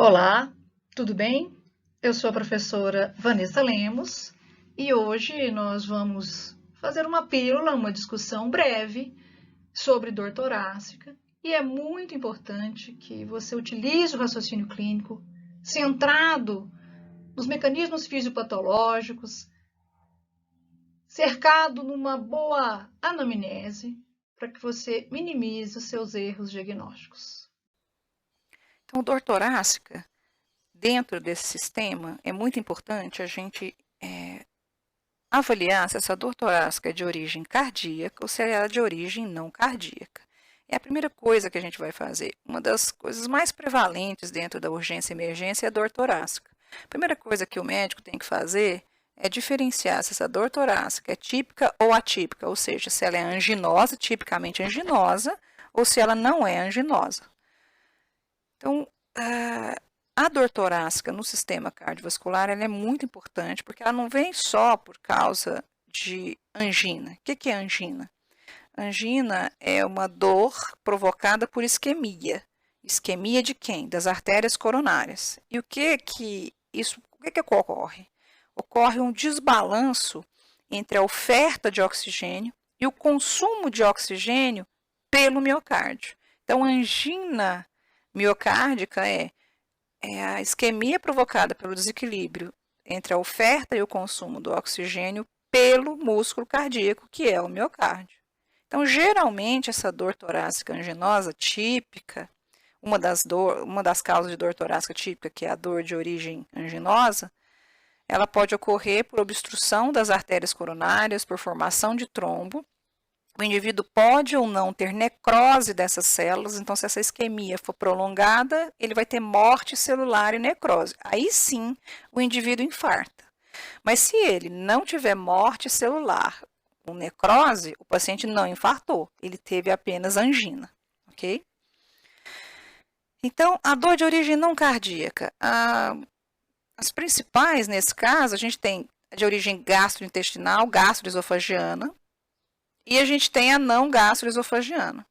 Olá, tudo bem? Eu sou a professora Vanessa Lemos e hoje nós vamos fazer uma pílula, uma discussão breve sobre dor torácica e é muito importante que você utilize o raciocínio clínico centrado nos mecanismos fisiopatológicos, cercado numa boa anamnese para que você minimize os seus erros diagnósticos. Então, dor torácica, dentro desse sistema, é muito importante a gente avaliar se essa dor torácica é de origem cardíaca ou se ela é de origem não cardíaca. É a primeira coisa que a gente vai fazer. Uma das coisas mais prevalentes dentro da urgência e emergência é a dor torácica. A primeira coisa que o médico tem que fazer é diferenciar se essa dor torácica é típica ou atípica, ou seja, se ela é anginosa, tipicamente anginosa, ou se ela não é anginosa. Então, a dor torácica no sistema cardiovascular ela é muito importante porque ela não vem só por causa de angina. O que é angina? Angina é uma dor provocada por isquemia. Isquemia de quem? Das artérias coronárias. E o que ocorre? Ocorre um desbalanço entre a oferta de oxigênio e o consumo de oxigênio pelo miocárdio. Então, angina miocárdica é a isquemia provocada pelo desequilíbrio entre a oferta e o consumo do oxigênio pelo músculo cardíaco, que é o miocárdio. Então, geralmente, essa dor torácica anginosa típica, uma das causas de dor torácica típica, que é a dor de origem anginosa, ela pode ocorrer por obstrução das artérias coronárias, por formação de trombo. O indivíduo pode ou não ter necrose dessas células, então se essa isquemia for prolongada, ele vai ter morte celular e necrose. Aí sim, o indivíduo infarta. Mas se ele não tiver morte celular com necrose, o paciente não infartou, ele teve apenas angina, ok? Então, a dor de origem não cardíaca, as principais nesse caso, a gente tem a de origem gastrointestinal, gastroesofagiana, e a gente tem a não gastroesofagiana.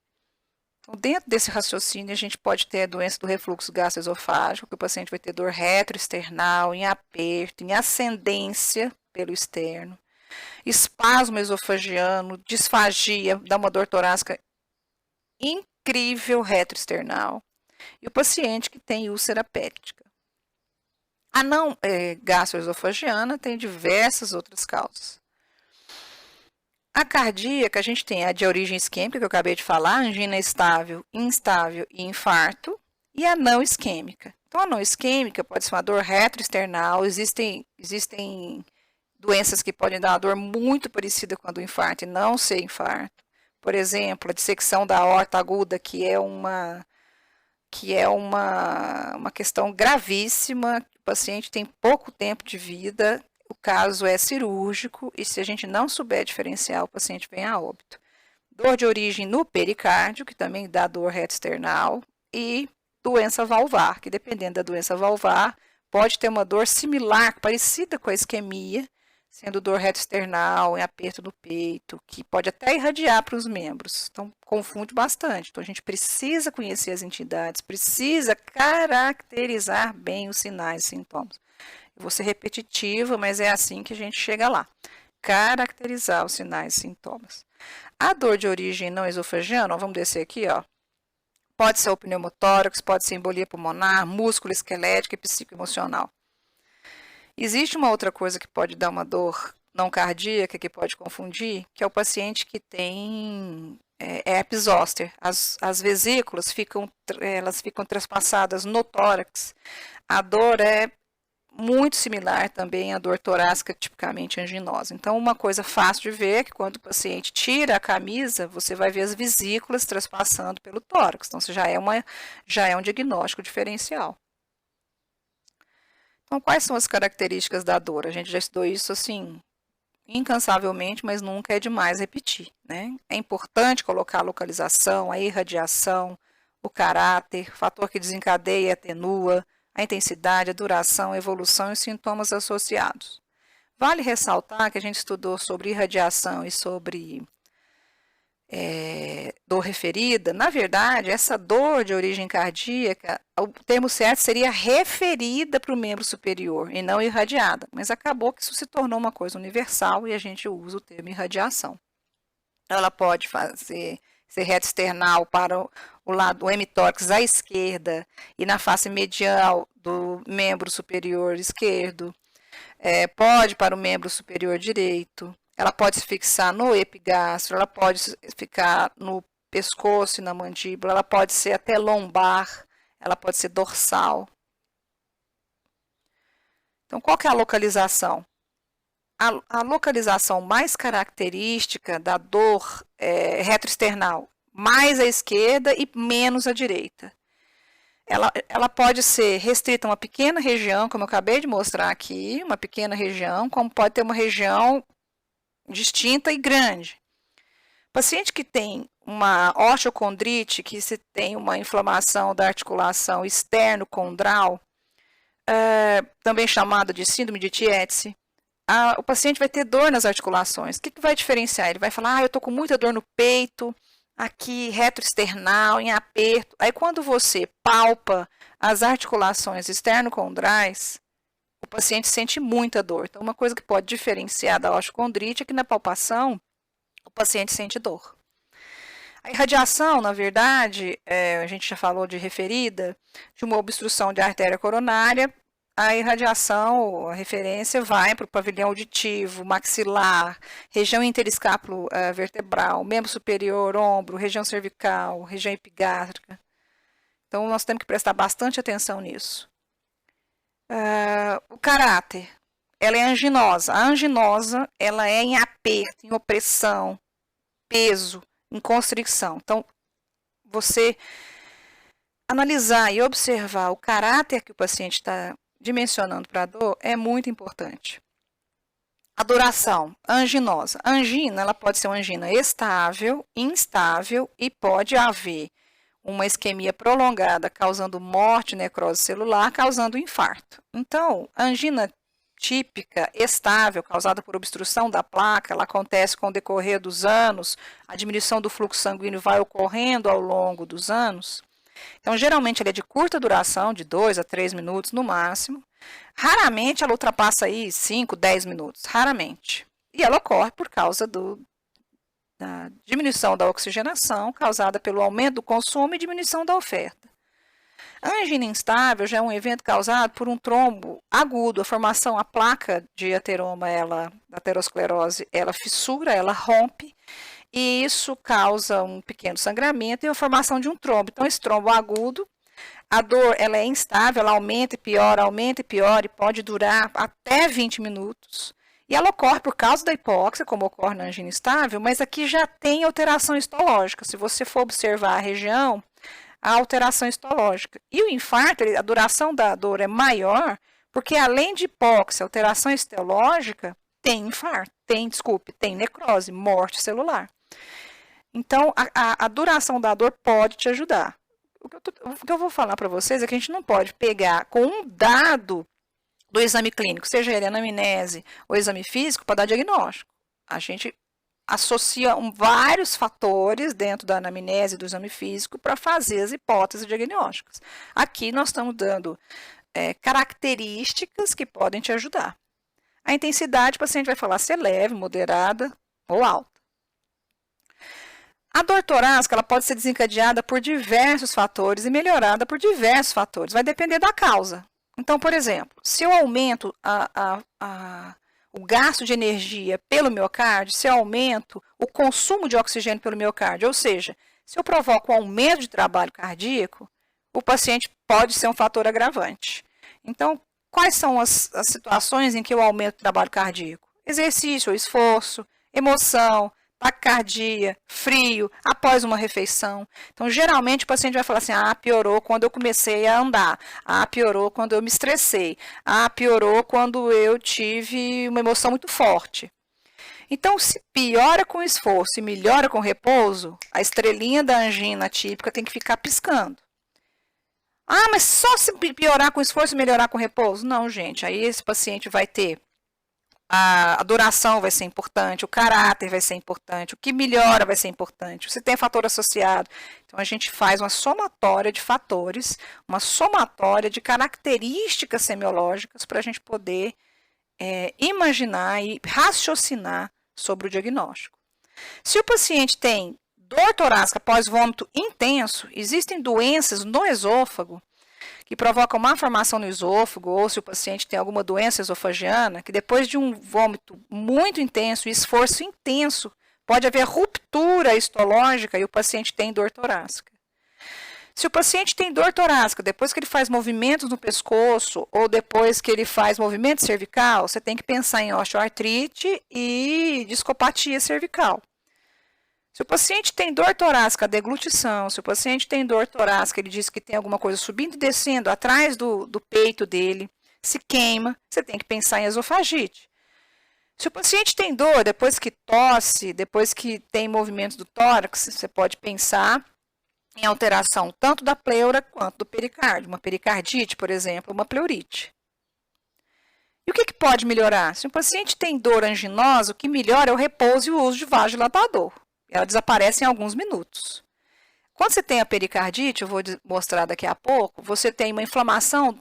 Então, dentro desse raciocínio, a gente pode ter a doença do refluxo gastroesofágico, que o paciente vai ter dor retroesternal, em aperto, em ascendência pelo externo, espasmo esofagiano, disfagia, dá uma dor torácica incrível retroesternal, e o paciente que tem úlcera péptica. A não gastroesofagiana tem diversas outras causas. A cardíaca, a gente tem a de origem isquêmica, que eu acabei de falar, angina estável, instável e infarto, e a não isquêmica. Então, a não isquêmica pode ser uma dor retroesternal, existem doenças que podem dar uma dor muito parecida com a do infarto e não ser infarto. Por exemplo, a dissecção da aorta aguda, que é uma questão gravíssima, o paciente tem pouco tempo de vida, o caso é cirúrgico e se a gente não souber diferenciar, o paciente vem a óbito. Dor de origem no pericárdio, que também dá dor retroesternal, e doença valvar, que dependendo da doença valvar, pode ter uma dor similar, parecida com a isquemia, sendo dor retroesternal, em aperto no peito, que pode até irradiar para os membros. Então, confunde bastante. Então, a gente precisa conhecer as entidades, precisa caracterizar bem os sinais e sintomas. Eu vou ser repetitiva, mas é assim que a gente chega lá. Caracterizar os sinais e sintomas. A dor de origem não esofagiana, vamos descer aqui, ó. Pode ser o pneumotórax, pode ser embolia pulmonar, músculo esquelético e psicoemocional. Existe uma outra coisa que pode dar uma dor não cardíaca, que pode confundir, que é o paciente que tem herpes zoster. As vesículas elas ficam trespassadas no tórax. A dor é muito similar também à dor torácica tipicamente anginosa. Então, uma coisa fácil de ver é que quando o paciente tira a camisa, você vai ver as vesículas trespassando pelo tórax. Então, isso já é um diagnóstico diferencial. Então, quais são as características da dor? A gente já estudou isso assim incansavelmente, mas nunca é demais repetir, né? É importante colocar a localização, a irradiação, o caráter, fator que desencadeia e atenua, a intensidade, a duração, a evolução e os sintomas associados. Vale ressaltar que a gente estudou sobre irradiação e sobre dor referida, na verdade, essa dor de origem cardíaca, o termo certo seria referida para o membro superior e não irradiada, mas acabou que isso se tornou uma coisa universal e a gente usa o termo irradiação. Ela pode ser reto external para o lado do hemitórax à esquerda e na face medial do membro superior esquerdo, pode para o membro superior direito. Ela pode se fixar no epigastro, ela pode ficar no pescoço e na mandíbula, ela pode ser até lombar, ela pode ser dorsal. Então, qual que é a localização? A localização mais característica da dor retroesternal, mais à esquerda e menos à direita. Ela pode ser restrita a uma pequena região, como eu acabei de mostrar aqui, uma pequena região, como pode ter uma região distinta e grande. Paciente que tem uma osteocondrite, que se tem uma inflamação da articulação externo-condral, também chamada de síndrome de Tietze, o paciente vai ter dor nas articulações. O que vai diferenciar? Ele vai falar, eu estou com muita dor no peito, aqui retroesternal, em aperto. Aí quando você palpa as articulações externo-condrais, o paciente sente muita dor. Então, uma coisa que pode diferenciar da osteocondrite é que na palpação o paciente sente dor. A irradiação, na verdade, a gente já falou de referida, de uma obstrução de artéria coronária. A irradiação, a referência, vai para o pavilhão auditivo, maxilar, região interescápulo vertebral, membro superior, ombro, região cervical, região epigástrica. Então, nós temos que prestar bastante atenção nisso. O caráter, ela é anginosa. A anginosa, ela é em aperto, em opressão, peso, em constricção. Então, você analisar e observar o caráter que o paciente está dimensionando para a dor é muito importante. A duração, anginosa. A angina, ela pode ser uma angina estável, instável e pode haver uma isquemia prolongada causando morte, necrose celular, causando infarto. Então, a angina típica, estável, causada por obstrução da placa, ela acontece com o decorrer dos anos, a diminuição do fluxo sanguíneo vai ocorrendo ao longo dos anos. Então, geralmente, ela é de curta duração, de 2 a 3 minutos no máximo. Raramente ela ultrapassa aí 5, 10 minutos, raramente. E ela ocorre por causa da diminuição da oxigenação causada pelo aumento do consumo e diminuição da oferta. A angina instável já é um evento causado por um trombo agudo, a placa de ateroma, da aterosclerose, ela fissura, ela rompe, e isso causa um pequeno sangramento e a formação de um trombo. Então, esse trombo agudo, a dor ela é instável, ela aumenta e piora, e pode durar até 20 minutos. E ela ocorre por causa da hipóxia, como ocorre na angina estável, mas aqui já tem alteração histológica. Se você for observar a região, há alteração histológica. E o infarto, a duração da dor é maior, porque além de hipóxia, alteração histológica, tem infarto, tem necrose, morte celular. Então, a duração da dor pode te ajudar. O que eu vou falar para vocês é que a gente não pode pegar com um dado do exame clínico, seja ele anamnese ou exame físico, para dar diagnóstico. A gente associa vários fatores dentro da anamnese e do exame físico para fazer as hipóteses diagnósticas. Aqui nós estamos dando características que podem te ajudar. A intensidade, o paciente vai falar se é leve, moderada ou alta. A dor torácica ela pode ser desencadeada por diversos fatores e melhorada por diversos fatores. Vai depender da causa. Então, por exemplo, se eu aumento o gasto de energia pelo miocárdio, se eu aumento o consumo de oxigênio pelo miocárdio, ou seja, se eu provoco um aumento de trabalho cardíaco, o paciente pode ser um fator agravante. Então, quais são as situações em que eu aumento o trabalho cardíaco? Exercício ou esforço, emoção, taquicardia, frio, após uma refeição. Então, geralmente, o paciente vai falar assim, piorou quando eu comecei a andar, piorou quando eu me estressei, piorou quando eu tive uma emoção muito forte. Então, se piora com esforço e melhora com repouso, a estrelinha da angina típica tem que ficar piscando. Mas só se piorar com esforço e melhorar com repouso? Não, gente, aí esse paciente vai ter a duração vai ser importante, o caráter vai ser importante, o que melhora vai ser importante, se tem fator associado. Então, a gente faz uma somatória de fatores, uma somatória de características semiológicas para a gente poder imaginar e raciocinar sobre o diagnóstico. Se o paciente tem dor torácica pós-vômito intenso, existem doenças no esôfago que provocam má formação no esôfago, ou se o paciente tem alguma doença esofagiana, que depois de um vômito muito intenso e esforço intenso, pode haver ruptura histológica e o paciente tem dor torácica. Se o paciente tem dor torácica, depois que ele faz movimentos no pescoço, ou depois que ele faz movimento cervical, você tem que pensar em osteoartrite e discopatia cervical. Se o paciente tem dor torácica, deglutição, se o paciente tem dor torácica, ele diz que tem alguma coisa subindo e descendo atrás do peito dele, se queima, você tem que pensar em esofagite. Se o paciente tem dor, depois que tosse, depois que tem movimentos do tórax, você pode pensar em alteração tanto da pleura quanto do pericárdio. Uma pericardite, por exemplo, uma pleurite. E o que pode melhorar? Se o paciente tem dor anginosa, o que melhora é o repouso e o uso de vasodilatador. Ela desaparece em alguns minutos. Quando você tem a pericardite, eu vou mostrar daqui a pouco, você tem uma inflamação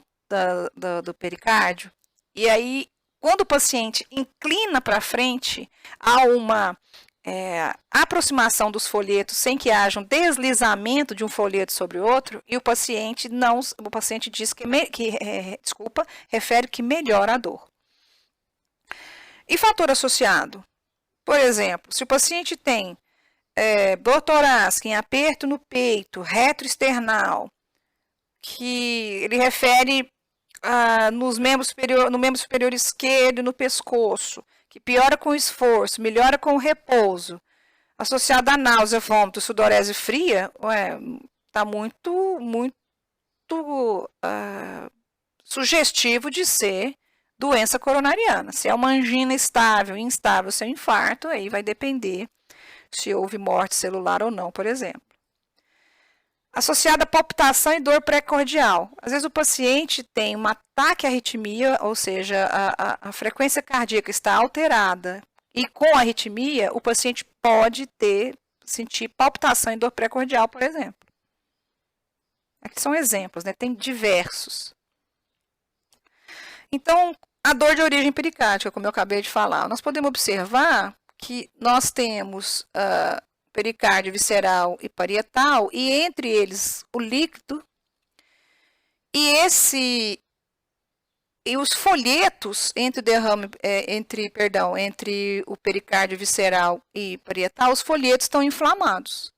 do pericárdio, e aí, quando o paciente inclina para frente, há uma aproximação dos folhetos sem que haja um deslizamento de um folheto sobre o outro, e o paciente diz refere que melhora a dor. E fator associado? Por exemplo, se o paciente tem dor torácica em aperto no peito, retroesternal, que ele refere no membro superior esquerdo e no pescoço, que piora com o esforço, melhora com o repouso, associado a náusea, vômito, sudorese fria, está muito sugestivo de ser doença coronariana. Se é uma angina estável, instável, se é infarto, aí vai depender se houve morte celular ou não, por exemplo. Associada a palpitação e dor pré-cordial. Às vezes o paciente tem uma taquiarritmia, ou seja, a frequência cardíaca está alterada, e com a arritmia o paciente pode sentir palpitação e dor pré-cordial, por exemplo. Aqui são exemplos, né? Tem diversos. Então, a dor de origem pericárdica, como eu acabei de falar, nós podemos observar que nós temos pericárdio visceral e parietal, e entre eles o líquido, e os folhetos entre o pericárdio visceral e parietal, os folhetos estão inflamados.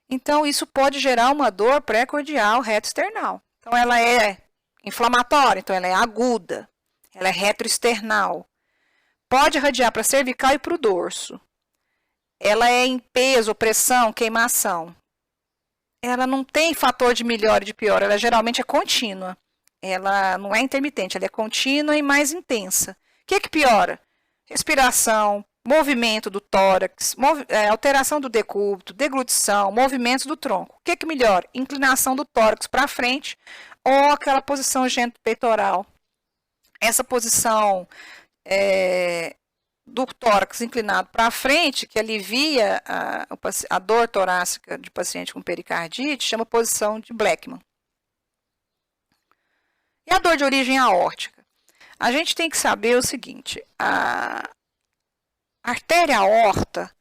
Então, isso pode gerar uma dor pré-cordial retroesternal. Então, ela é inflamatória, então ela é aguda, ela é retroesternal. Pode irradiar para a cervical e para o dorso. Ela é em peso, pressão, queimação. Ela não tem fator de melhora e de piora, ela geralmente é contínua. Ela não é intermitente, ela é contínua e mais intensa. O que piora? Respiração, movimento do tórax, alteração do decúbito, deglutição, movimentos do tronco. O que melhora? Inclinação do tórax para frente ou aquela posição genitopeitoral. Essa posição do tórax inclinado para frente, que alivia a dor torácica de paciente com pericardite, chama posição de Blackman. E a dor de origem aórtica? A gente tem que saber o seguinte, a artéria aorta,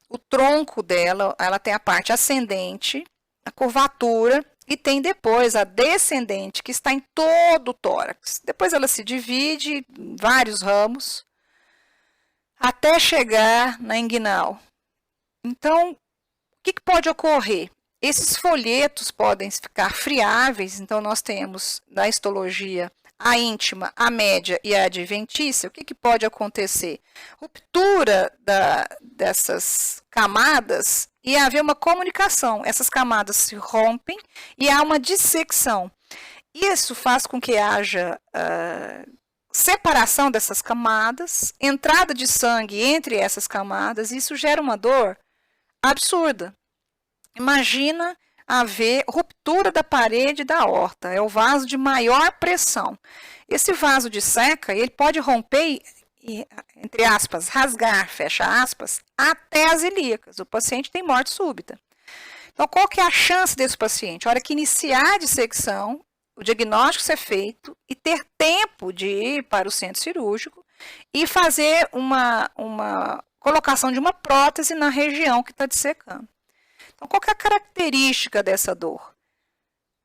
o tronco dela, ela tem a parte ascendente, a curvatura, e tem depois a descendente, que está em todo o tórax. Depois ela se divide em vários ramos, até chegar na inguinal. Então, o que pode ocorrer? Esses folhetos podem ficar friáveis, então nós temos na histologia a íntima, a média e a adventícia. O que pode acontecer? Ruptura dessas camadas e haver uma comunicação. Essas camadas se rompem e há uma dissecção. Isso faz com que haja separação dessas camadas, entrada de sangue entre essas camadas, e isso gera uma dor absurda. Imagina haver ruptura da parede da aorta, é o vaso de maior pressão. Esse vaso disseca, ele pode romper e, entre aspas, rasgar, fecha aspas, até as ilíacas. O paciente tem morte súbita. Então, qual que é a chance desse paciente? A hora que iniciar a dissecção, o diagnóstico ser feito e ter tempo de ir para o centro cirúrgico e fazer uma colocação de uma prótese na região que está dissecando. Então, qual que é a característica dessa dor?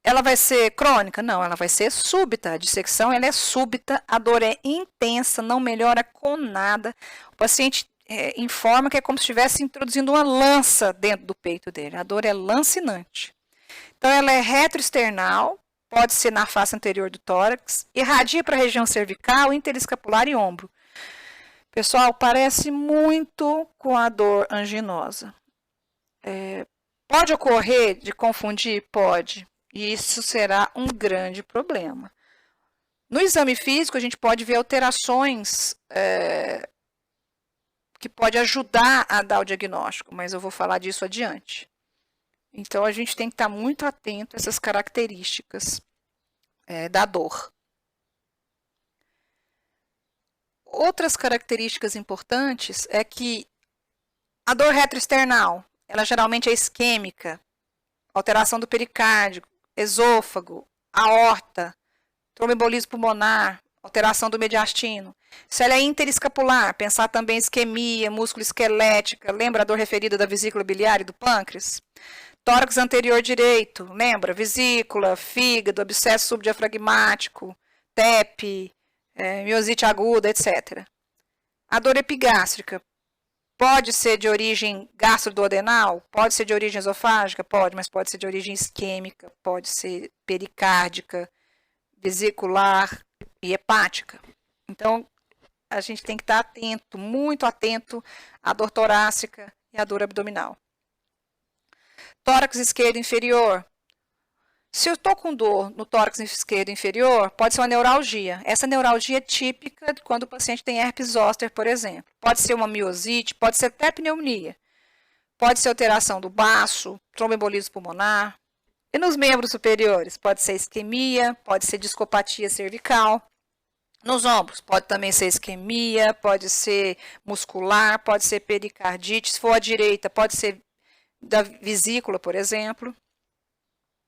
Ela vai ser crônica? Não, ela vai ser súbita. A dissecção ela é súbita, a dor é intensa, não melhora com nada. O paciente informa que é como se estivesse introduzindo uma lança dentro do peito dele. A dor é lancinante. Então, ela é retroesternal, pode ser na face anterior do tórax, irradia para a região cervical, interescapular e ombro. Pessoal, parece muito com a dor anginosa. Pode ocorrer de confundir? Pode. E isso será um grande problema. No exame físico, a gente pode ver alterações que pode ajudar a dar o diagnóstico, mas eu vou falar disso adiante. Então, a gente tem que estar muito atento a essas características da dor. Outras características importantes é que a dor retroesternal, ela geralmente é isquêmica, alteração do pericárdio, esôfago, aorta, tromboembolismo pulmonar, alteração do mediastino. Se ela é interescapular, pensar também em isquemia, músculo esquelética, lembra a dor referida da vesícula biliar e do pâncreas? Tórax anterior direito, lembra? Vesícula, fígado, abscesso subdiafragmático, TEP, miosite aguda, etc. A dor epigástrica pode ser de origem gastroduodenal, pode ser de origem esofágica, pode, mas pode ser de origem isquêmica, pode ser pericárdica, vesicular e hepática. Então, a gente tem que estar atento, muito atento à dor torácica e à dor abdominal. Tórax esquerdo inferior. Se eu estou com dor no tórax esquerdo inferior, pode ser uma neuralgia. Essa neuralgia é típica quando o paciente tem herpes zoster, por exemplo. Pode ser uma miosite, pode ser até pneumonia. Pode ser alteração do baço, tromboembolismo pulmonar. E nos membros superiores, pode ser isquemia, pode ser discopatia cervical. Nos ombros, pode também ser isquemia, pode ser muscular, pode ser pericardite. Se for à direita, pode ser da vesícula, por exemplo.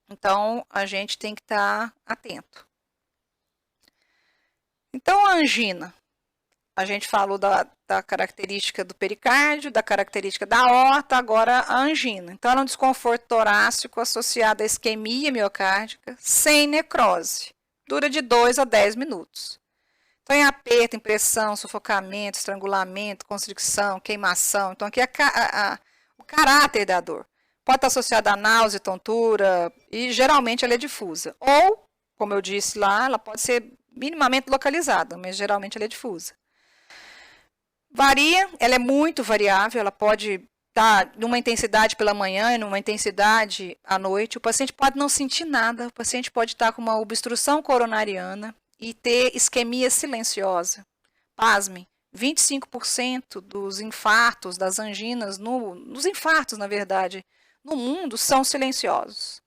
Então, a gente tem que estar atento. Então, a angina. A gente falou da característica do pericárdio, da característica da aorta, agora a angina. Então, ela é um desconforto torácico associado à isquemia miocárdica, sem necrose. Dura de 2 a 10 minutos. Então, em aperto, impressão, sufocamento, estrangulamento, constricção, queimação. Então, aqui é o caráter da dor. Pode estar associada a náusea, tontura, e geralmente ela é difusa. Ou, como eu disse lá, ela pode ser minimamente localizada, mas geralmente ela é difusa. Varia, ela é muito variável, ela pode estar numa intensidade pela manhã e numa intensidade à noite. O paciente pode não sentir nada, o paciente pode estar com uma obstrução coronariana e ter isquemia silenciosa. Pasmem, 25% dos infartos, das anginas, nos infartos, na verdade, no mundo, são silenciosos.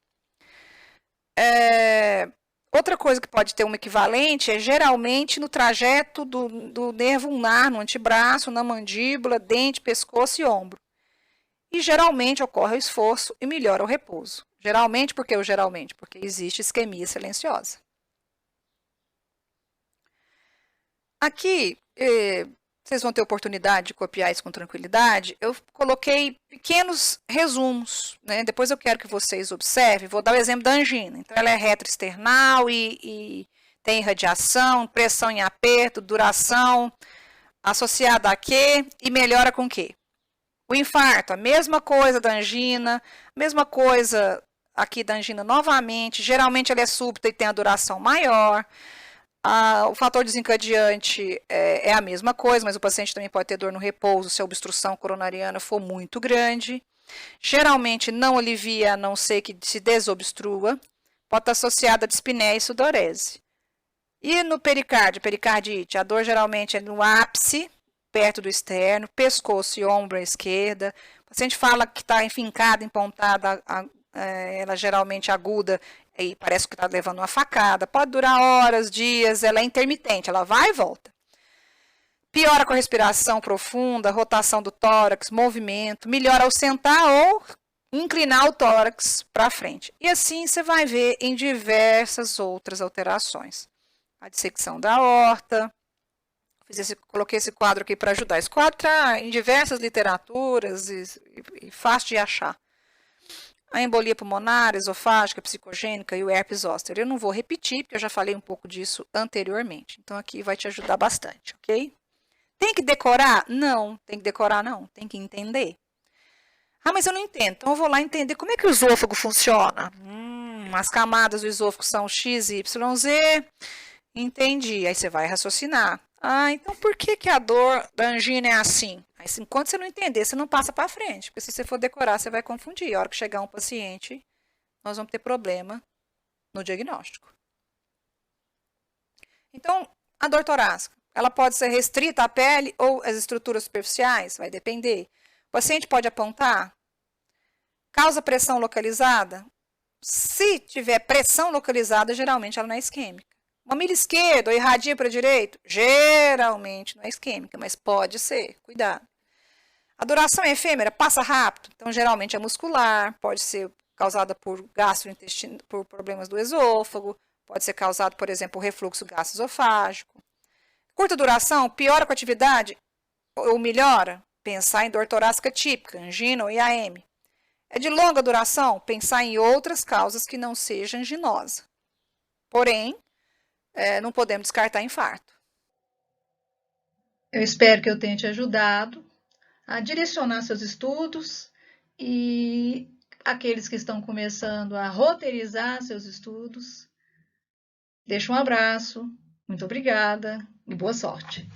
Outra coisa que pode ter um equivalente é geralmente no trajeto do nervo ulnar, no antebraço, na mandíbula, dente, pescoço e ombro. E geralmente ocorre o esforço e melhora o repouso. Geralmente, por que o geralmente? Porque existe isquemia silenciosa. Aqui, vocês vão ter oportunidade de copiar isso com tranquilidade. Eu coloquei pequenos resumos, né? Depois eu quero que vocês observem. Vou dar o exemplo da angina. Então, ela é retroesternal e tem irradiação, pressão em aperto, duração, associada a quê? E melhora com quê? O infarto, a mesma coisa da angina, mesma coisa aqui da angina novamente. Geralmente, ela é súbita e tem a duração maior. O fator desencadeante é a mesma coisa, mas o paciente também pode ter dor no repouso se a obstrução coronariana for muito grande. Geralmente não alivia, a não ser que se desobstrua. Pode estar associada a dispneia e sudorese. E no pericárdio, pericardite, a dor geralmente é no ápice, perto do externo, pescoço e ombro à esquerda. O paciente fala que está enfincada, empontada, ela geralmente aguda, aí parece que está levando uma facada, pode durar horas, dias, ela é intermitente, ela vai e volta. Piora com a respiração profunda, rotação do tórax, movimento, melhora ao sentar ou inclinar o tórax para frente. E assim você vai ver em diversas outras alterações. A dissecção da aorta, coloquei esse quadro aqui para ajudar. Esse quadro está em diversas literaturas e fácil de achar. A embolia pulmonar, esofágica, psicogênica e o herpes zoster. Eu não vou repetir, porque eu já falei um pouco disso anteriormente. Então, aqui vai te ajudar bastante, ok? Tem que decorar? Não, tem que decorar não, tem que entender. Ah, mas eu não entendo, então eu vou lá entender como é que o esôfago funciona. As camadas do esôfago são X, Y, Z, entendi. Aí você vai raciocinar. Ah, então por que a dor da angina é assim? Aí, enquanto você não entender, você não passa para frente, porque se você for decorar, você vai confundir. A hora que chegar um paciente, nós vamos ter problema no diagnóstico. Então, a dor torácica, ela pode ser restrita à pele ou às estruturas superficiais? Vai depender. O paciente pode apontar? Causa pressão localizada? Se tiver pressão localizada, geralmente ela não é isquêmica. Mamilo esquerdo ou irradia para direito? Geralmente não é isquêmica, mas pode ser. Cuidado. A duração é efêmera, passa rápido. Então, geralmente é muscular, pode ser causada por gastrointestino, por problemas do esôfago, pode ser causado, por exemplo, por refluxo gastroesofágico. Curta duração, piora com a atividade ou melhora? Pensar em dor torácica típica, angina ou IAM. É de longa duração? Pensar em outras causas que não seja anginosa. Porém, não podemos descartar infarto. Eu espero que eu tenha te ajudado a direcionar seus estudos e aqueles que estão começando a roteirizar seus estudos. Deixo um abraço, muito obrigada e boa sorte.